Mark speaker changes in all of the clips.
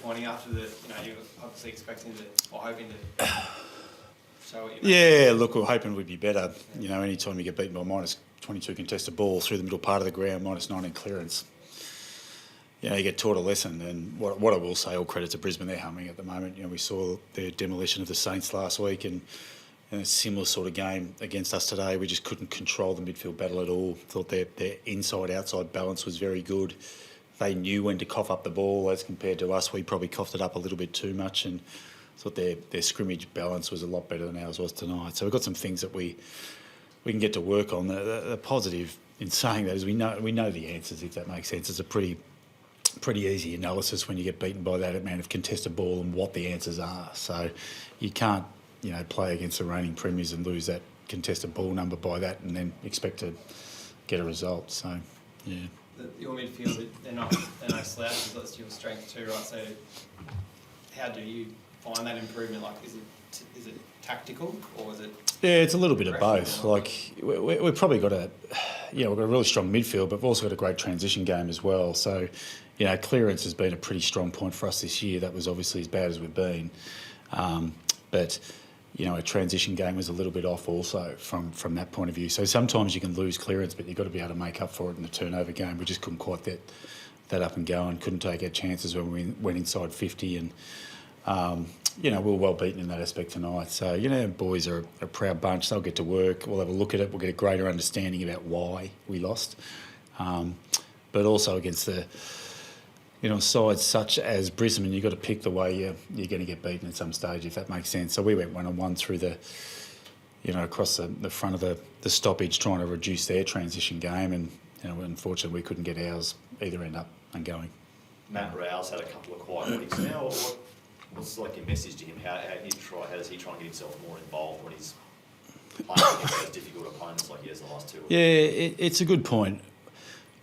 Speaker 1: disappointing after the, you were obviously expecting to, or hoping to show what you
Speaker 2: Yeah, look, we're hoping we'd be better. Anytime you get beaten by minus 22 contested ball through the middle part of the ground, minus 19 clearance, you get taught a lesson. And what I will say, all credit to Brisbane, they're humming at the moment. We saw their demolition of the Saints last week, and a similar sort of game against us today. We just couldn't control the midfield battle at all. Thought their inside-outside balance was very good. They knew when to cough up the ball as compared to us. We probably coughed it up a little bit too much, and thought their scrimmage balance was a lot better than ours was tonight. So we've got some things that we can get to work on. The positive in saying that is we know the answers, if that makes sense. It's a pretty easy analysis when you get beaten by that amount of contested ball and what the answers are. So you can't play against the reigning premiers and lose that contested ball number by that and then expect to get a result. So yeah.
Speaker 1: Your midfield, they're no slouches. That's your strength too, right? So how do you find that improvement? Like, is it tactical or is it?
Speaker 2: Yeah, it's a little bit of both. Like we've probably got we've got a really strong midfield, but we've also got a great transition game as well. So clearance has been a pretty strong point for us this year. That was obviously as bad as we've been, but a transition game was a little bit off also from that point of view. So sometimes you can lose clearance, but you've got to be able to make up for it in the turnover game. We just couldn't quite get that up and going, couldn't take our chances when we went inside 50, and we were well beaten in that aspect tonight. So, boys are a proud bunch. They'll get to work. We'll have a look at it. We'll get a greater understanding about why we lost. But also against the sides such as Brisbane, you've got to pick the way you're going to get beaten at some stage, if that makes sense. So we went 1-on-1 through the, across the front of the stoppage, trying to reduce their transition game, and unfortunately we couldn't get ours either end up and going.
Speaker 3: Matt Rowe's had a couple of quiet weeks now. What's like your message to him? How does he try and get himself more involved when he's playing against those difficult opponents like he has the last two?
Speaker 2: Yeah, it's a good point.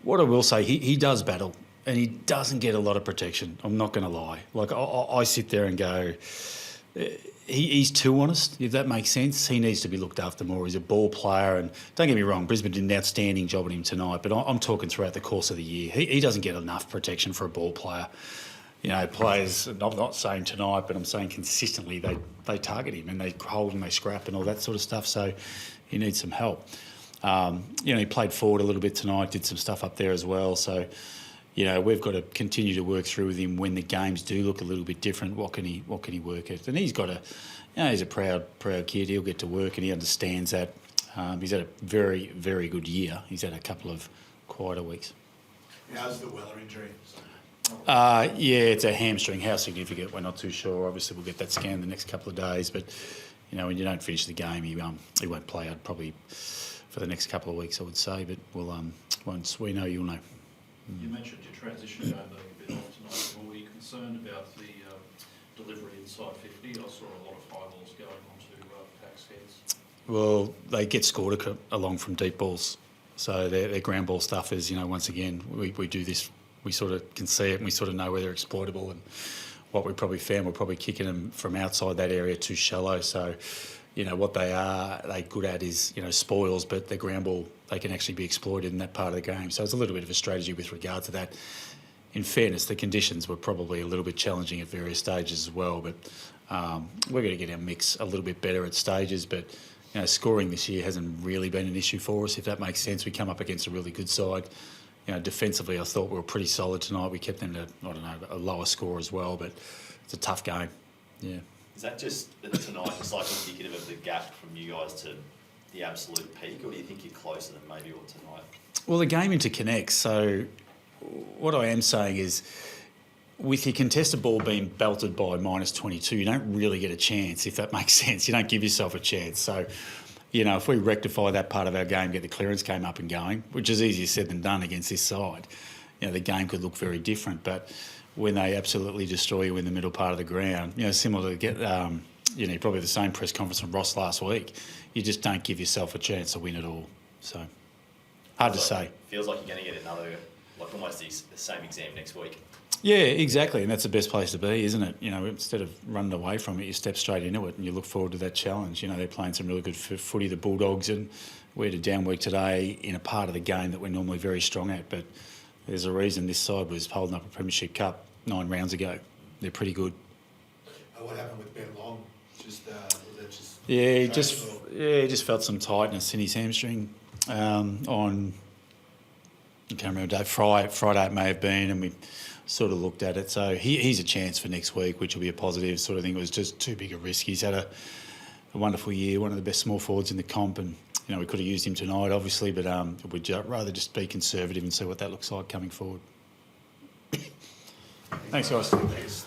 Speaker 2: What I will say, he does battle. And he doesn't get a lot of protection. I'm not going to lie. Like, I sit there and go, he's too honest, if that makes sense. He needs to be looked after more. He's a ball player. And don't get me wrong, Brisbane did an outstanding job on him tonight, but I'm talking throughout the course of the year. He doesn't get enough protection for a ball player. Players, I'm not saying tonight, but I'm saying consistently they target him and they hold and they scrap and all that sort of stuff. So he needs some help. He played forward a little bit tonight, did some stuff up there as well. So we've got to continue to work through with him when the games do look a little bit different. What can he work at? And he's got he's a proud kid. He'll get to work and he understands that. He's had a very, very good year. He's had a couple of quieter weeks.
Speaker 4: How's the Weller injury?
Speaker 2: It's a hamstring. How significant? We're not too sure. Obviously, we'll get that scan the next couple of days. But when you don't finish the game, he won't play out probably for the next couple of weeks, I would say. But we'll once we know, you'll know.
Speaker 5: You mentioned your transition game being a bit off tonight. Were you concerned about the delivery inside 50? I saw a lot of high balls going onto Pack's heads.
Speaker 2: Well, they get scored along from deep balls. So their ground ball stuff is, once again, we do this, we sort of can see it and we sort of know where they're exploitable. And what we probably found, we're probably kicking them from outside that area too shallow. So, what they're good at is, spoils, but their ground ball, they can actually be exploited in that part of the game. So it's a little bit of a strategy with regard to that. In fairness, the conditions were probably a little bit challenging at various stages as well, but we're going to get our mix a little bit better at stages. But, scoring this year hasn't really been an issue for us, if that makes sense. We come up against a really good side. Defensively, I thought we were pretty solid tonight. We kept them to, a lower score as well, but it's a tough game. Yeah.
Speaker 3: Is that just tonight, just like indicative of the gap from you guys to the absolute peak, or do you think you're closer than maybe all tonight?
Speaker 2: Well, the game interconnects. So what I am saying is, with your contested ball being belted by minus 22, you don't really get a chance, if that makes sense. You don't give yourself a chance. So, if we rectify that part of our game, get the clearance game up and going, which is easier said than done against this side, the game could look very different. But when they absolutely destroy you in the middle part of the ground, similar to probably the same press conference from Ross last week, you just don't give yourself a chance to win at all. So, hard to say.
Speaker 3: Feels like you're going to get another, like almost the same exam next week.
Speaker 2: Yeah, exactly, and that's the best place to be, isn't it? Instead of running away from it, you step straight into it and you look forward to that challenge. They're playing some really good footy, the Bulldogs, and we had a down week today in a part of the game that we're normally very strong at, but there's a reason this side was holding up a Premiership Cup 9 rounds ago. they're pretty good.
Speaker 4: What happened with Ben Long? Was that just...
Speaker 2: Yeah, he
Speaker 4: training or-
Speaker 2: just felt some tightness in his hamstring on, I can't remember, Friday it may have been, and we sort of looked at it. So he's a chance for next week, which will be a positive sort of thing. It was just too big a risk. He's had a wonderful year, one of the best small forwards in the comp, and you know we could have used him tonight, obviously, but we'd rather just be conservative and see what that looks like coming forward. Thanks, guys.
Speaker 3: Thanks.